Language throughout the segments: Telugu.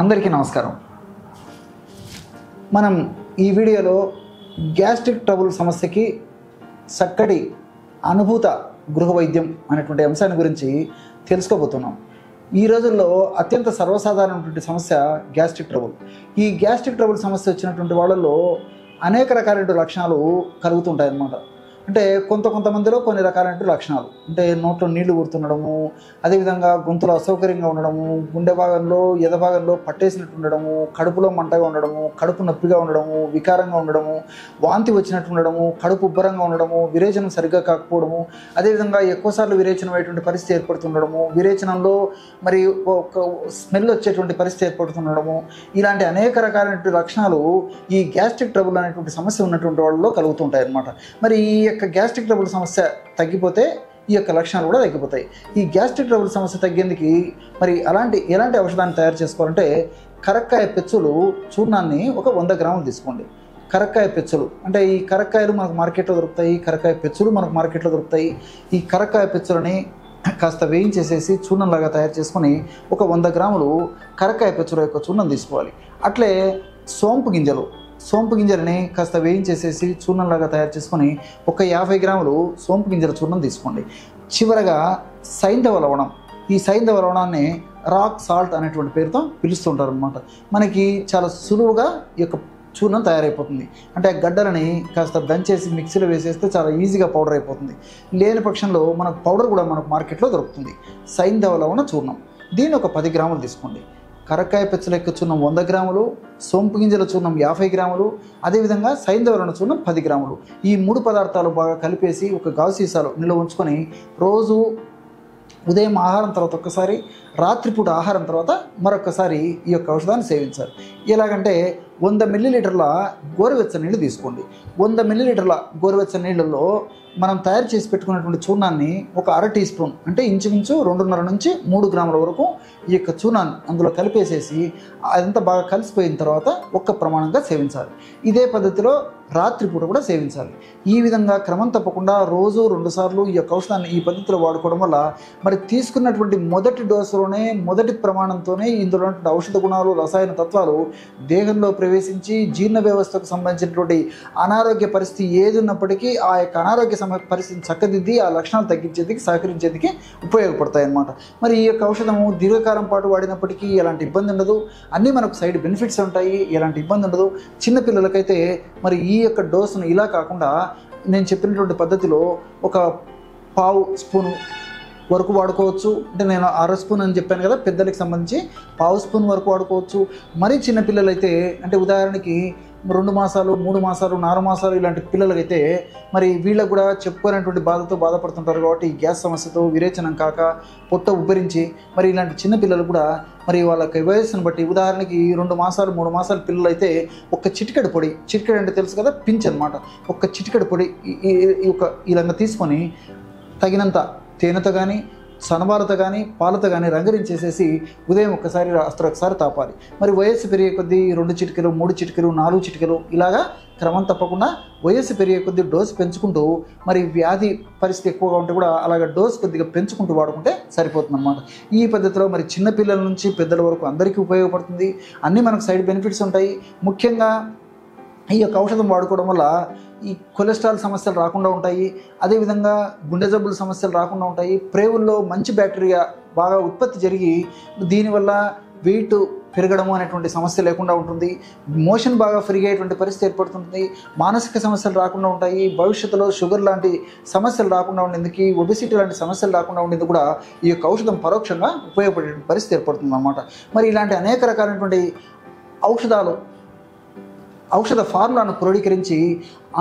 అందరికీ నమస్కారం. మనం ఈ వీడియోలో గ్యాస్ట్రిక్ ట్రబుల్ సమస్యకి చక్కటి అనుభూత గృహ వైద్యం అనేటువంటి అంశాన్ని గురించి తెలుసుకోబోతున్నాం. ఈ రోజుల్లో అత్యంత సర్వసాధారణమైనటువంటి సమస్య గ్యాస్ట్రిక్ ట్రబుల్. ఈ గ్యాస్ట్రిక్ ట్రబుల్ సమస్య వచ్చినటువంటి వాళ్ళల్లో అనేక రకాలైన లక్షణాలు కలుగుతుంటాయి అన్నమాట. అంటే కొంతమందిలో కొన్ని రకాలైన లక్షణాలు అంటే నోట్లో నీళ్లు ఊరుతుండడము, అదేవిధంగా గొంతులో అసౌకర్యంగా ఉండడము, గుండె భాగంలో ఎద భాగంలో పట్టేసినట్టు ఉండడము, కడుపులో మంటగా ఉండడము, కడుపు నొప్పిగా ఉండడము, వికారంగా ఉండడము, వాంతి వచ్చినట్టు ఉండడము, కడుపు ఉబ్బరంగా ఉండడము, విరేచనం సరిగ్గా కాకపోవడము, అదేవిధంగా ఎక్కువసార్లు విరేచనం అయ్యేటువంటి పరిస్థితి ఏర్పడుతుండడము, విరేచనంలో మరి ఒక స్మెల్ వచ్చేటువంటి పరిస్థితి ఏర్పడుతుండడము, ఇలాంటి అనేక రకాలైన లక్షణాలు ఈ గ్యాస్ట్రిక్ ట్రబుల్ అనేటువంటి సమస్య ఉన్నటువంటి వాళ్ళలో కలుగుతుంటాయి అన్నమాట. మరి ఈ యొక్క గ్యాస్ట్రిక్ ట్రబుల్ సమస్య తగ్గిపోతే ఈ యొక్క లక్షణాలు కూడా తగ్గిపోతాయి. ఈ గ్యాస్ట్రిక్ ట్రబుల్ సమస్య తగ్గేందుకు మరి ఎలాంటి ఔషధాన్ని తయారు చేసుకోవాలంటే కరక్కాయ పెచ్చులు చూర్ణాన్ని ఒక 100 గ్రాములు తీసుకోండి. కరక్కాయ పెచ్చులు అంటే ఈ కరక్కాయలు మనకు మార్కెట్లో దొరుకుతాయి, కరక్కాయ పెచ్చులు మనకు మార్కెట్లో దొరుకుతాయి. ఈ కరక్కాయ పెచ్చులని కాస్త వేయించేసేసి చూర్ణంలాగా తయారు చేసుకొని ఒక 100 గ్రాములు కరక్కాయ పెచ్చుల యొక్క చూర్ణం తీసుకోవాలి. అట్లే సోంపు గింజలని కాస్త వేయించేసేసి చూర్ణంలాగా తయారు చేసుకొని ఒక 50 గ్రాములు సోంపు గింజల చూర్ణం తీసుకోండి. చివరగా సైంధవ లవణం, ఈ సైంధవ లవణాన్ని రాక్ సాల్ట్ అనేటువంటి పేరుతో పిలుస్తుంటారు అనమాట. మనకి చాలా సులువుగా ఈ యొక్క చూర్ణం తయారైపోతుంది. అంటే గడ్డలని కాస్త దంచేసి మిక్సీలో వేసేస్తే చాలా ఈజీగా పౌడర్ అయిపోతుంది. లేని పక్షంలో మనకు పౌడర్ కూడా మనకు మార్కెట్లో దొరుకుతుంది. సైంధవ లవణ చూర్ణం, దీన్ని ఒక 10 గ్రాములు తీసుకోండి. కరక్కాయ పెచ్చుల యొక్క చూర్ణం 100 గ్రాములు, సోంపు గింజల చూర్ణం 50 గ్రాములు, అదేవిధంగా సైంధవ లవణ చూర్ణం 10 గ్రాములు. ఈ 3 పదార్థాలు బాగా కలిపేసి ఒక గాజు సీసాలో నిల్వ ఉంచుకొని రోజు ఉదయం ఆహారం తర్వాత ఒక్కసారి, రాత్రిపూట ఆహారం తర్వాత మరొకసారి ఈ యొక్క ఔషధాన్ని సేవించాలి. ఎలాగంటే 100 మిల్లీలీటర్ల గోరువెచ్చని నీళ్ళు తీసుకోండి. 100 మిల్లీలీటర్ల గోరువెచ్చని నీళ్ళల్లో మనం తయారు చేసి పెట్టుకున్నటువంటి చూర్ణాన్ని ఒక 1/2 టీ స్పూన్ అంటే ఇంచుమించు 2.5 నుంచి 3 గ్రాముల వరకు ఈ యొక్క చూర్ణాన్ని అందులో కలిపేసేసి అదంతా బాగా కలిసిపోయిన తర్వాత ఒక్క ప్రమాణంగా సేవించాలి. ఇదే పద్ధతిలో రాత్రిపూట కూడా సేవించాలి. ఈ విధంగా క్రమం తప్పకుండా రోజు 2 సార్లు ఈ యొక్క ఔషధాన్ని ఈ పద్ధతిలో వాడుకోవడం వల్ల మరి తీసుకున్నటువంటి మొదటి డోసులోనే మొదటి ప్రమాణంతోనే ఇందులో ఔషధ గుణాలు, రసాయన తత్వాలు దేహంలో ప్రవేశించి జీర్ణ వ్యవస్థకు సంబంధించినటువంటి అనారోగ్య పరిస్థితి ఏది ఉన్నప్పటికీ ఆ యొక్క అనారోగ్య పరిస్థితిని చక్కదిద్ది ఆ లక్షణాలు తగ్గించేందుకు సహకరించేందుకు ఉపయోగపడతాయి అన్నమాట. మరి ఈ యొక్క ఔషధము దీర్ఘకాలం పాటు వాడినప్పటికీ ఎలాంటి ఇబ్బంది ఉండదు, అన్నీ మనకు సైడ్ బెనిఫిట్స్ ఉంటాయి, ఎలాంటి ఇబ్బంది ఉండదు. చిన్నపిల్లలకైతే మరి ఈ యొక్క డోసును ఇలా కాకుండా నేను చెప్పినటువంటి పద్ధతిలో ఒక 1/2 స్పూను వరకు వాడుకోవచ్చు. అంటే నేను 1/2 స్పూన్ అని చెప్పాను కదా, పెద్దలకి సంబంధించి 1/2 స్పూన్ వరకు వాడుకోవచ్చు. మరీ చిన్నపిల్లలైతే అంటే ఉదాహరణకి 2 మాసాలు, 3 మాసాలు, 4 మాసాలు ఇలాంటి పిల్లలకైతే మరి వీళ్ళకు కూడా చెప్పుకోలేనటువంటి బాధతో బాధపడుతుంటారు కాబట్టి ఈ గ్యాస్ సమస్యతో విరేచనం కాక పొట్ట ఉబ్బరించి మరి ఇలాంటి చిన్న పిల్లలు కూడా మరి వాళ్ళకి వయస్సును బట్టి ఉదాహరణకి 2 మాసాలు, 3 మాసాల పిల్లలు అయితే ఒక చిటికెడు పొడి, చిటికెడు అంటే తెలుసు కదా పించ్ అనమాట, ఒక చిటికెడు పొడి ఇలా తీసుకొని తగినంత తేనెతో కానీ సనబాలతో కానీ పాలతో కానీ రంగరించేసేసి ఉదయం ఒక్కసారి రాత్రి ఒకసారి తాపాలి. మరి వయస్సు పెరిగే కొద్దీ 2 చిటికెలు, 3 చిటికెలు, 4 చిటికెలు ఇలాగా క్రమం తప్పకుండా వయస్సు పెరిగే కొద్దీ డోసు పెంచుకుంటూ మరి వ్యాధి పరిస్థితి ఎక్కువగా ఉంటే కూడా అలాగ డోసు కొద్దిగా పెంచుకుంటూ వాడుకుంటే సరిపోతుంది అన్నమాట. ఈ పద్ధతిలో మరి చిన్నపిల్లల నుంచి పెద్దల వరకు అందరికీ ఉపయోగపడుతుంది. అన్నీ మనకు సైడ్ బెనిఫిట్స్ ఉంటాయి. ముఖ్యంగా ఈ యొక్క ఔషధం వాడుకోవడం వల్ల ఈ కొలెస్ట్రాల్ సమస్యలు రాకుండా ఉంటాయి, అదేవిధంగా గుండె జబ్బుల సమస్యలు రాకుండా ఉంటాయి. ప్రేవుల్లో మంచి బ్యాక్టీరియా బాగా ఉత్పత్తి జరిగి దీనివల్ల వెయిట్ పెరగడము అనేటువంటి సమస్య లేకుండా ఉంటుంది. మోషన్ బాగా ఫ్రీ అయ్యేటువంటి పరిస్థితి ఏర్పడుతుంది. మానసిక సమస్యలు రాకుండా ఉంటాయి. భవిష్యత్తులో షుగర్ లాంటి సమస్యలు రాకుండా ఉండేందుకు, ఒబెసిటీ లాంటి సమస్యలు రాకుండా ఉండేందుకు కూడా ఈ యొక్క ఔషధం పరోక్షంగా ఉపయోగపడే పరిస్థితి ఏర్పడుతుంది అన్నమాట. మరి ఇలాంటి అనేక రకాలైనటువంటి ఔషధ ఫార్ములాను క్రోడీకరించి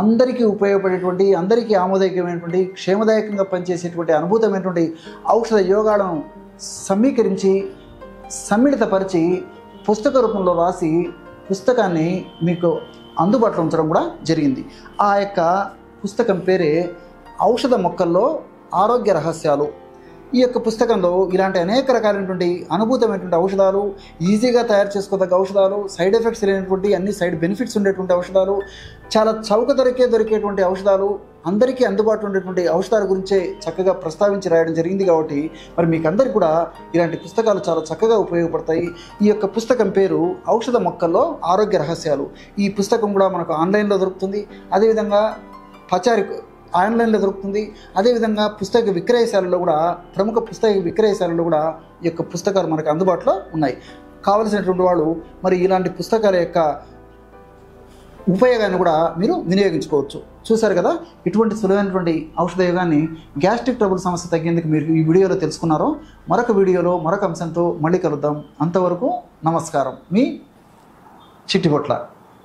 అందరికీ ఉపయోగపడేటువంటి, అందరికీ ఆమోదయోగ్యమైనటువంటి, క్షేమదాయకంగా పనిచేసేటువంటి అనుభూతమైనటువంటి ఔషధ యోగాలను సమీకరించి సమ్మిళితపరిచి పుస్తక రూపంలో రాసి పుస్తకాన్ని మీకు అందుబాటులో ఉంచడం కూడా జరిగింది. ఆ యొక్క పుస్తకం పేరే ఔషధ మొక్కల్లో ఆరోగ్య రహస్యాలు. ఈ యొక్క పుస్తకంలో ఇలాంటి అనేక రకాలైనటువంటి అనుభూతమైనటువంటి ఔషధాలు, ఈజీగా తయారు చేసుకోదగ్గ ఔషధాలు, సైడ్ ఎఫెక్ట్స్ లేనటువంటి అన్ని సైడ్ బెనిఫిట్స్ ఉండేటువంటి ఔషధాలు, చాలా చౌక దొరికేటువంటి ఔషధాలు, అందరికీ అందుబాటులో ఉండేటువంటి ఔషధాల గురించే చక్కగా ప్రస్తావించి రాయడం జరిగింది. కాబట్టి మరి మీకు అందరికీ కూడా ఇలాంటి పుస్తకాలు చాలా చక్కగా ఉపయోగపడతాయి. ఈ యొక్క పుస్తకం పేరు ఔషధ మొక్కల్లో ఆరోగ్య రహస్యాలు. ఈ పుస్తకం కూడా మనకు ఆన్లైన్లో దొరుకుతుంది. అదేవిధంగా పచారి ఆన్లైన్లో దొరుకుతుంది. అదేవిధంగా పుస్తక విక్రయశాలలో కూడా, ప్రముఖ పుస్తక విక్రయశాలలో కూడా ఈ యొక్క పుస్తకాలు మనకు అందుబాటులో ఉన్నాయి. కావలసినటువంటి వాళ్ళు మరి ఇలాంటి పుస్తకాల యొక్క ఉపయోగాన్ని కూడా మీరు వినియోగించుకోవచ్చు. చూశారు కదా, ఇటువంటి సులువైనటువంటి ఔషధ యోగాన్ని గ్యాస్ట్రిక్ ట్రబుల్ సమస్య తగ్గేందుకు మీరు ఈ వీడియోలో తెలుసుకున్నారో, మరొక వీడియోలో మరొక అంశంతో మళ్ళీ కలుద్దాం. అంతవరకు నమస్కారం. మీ చిట్టిబొట్ల.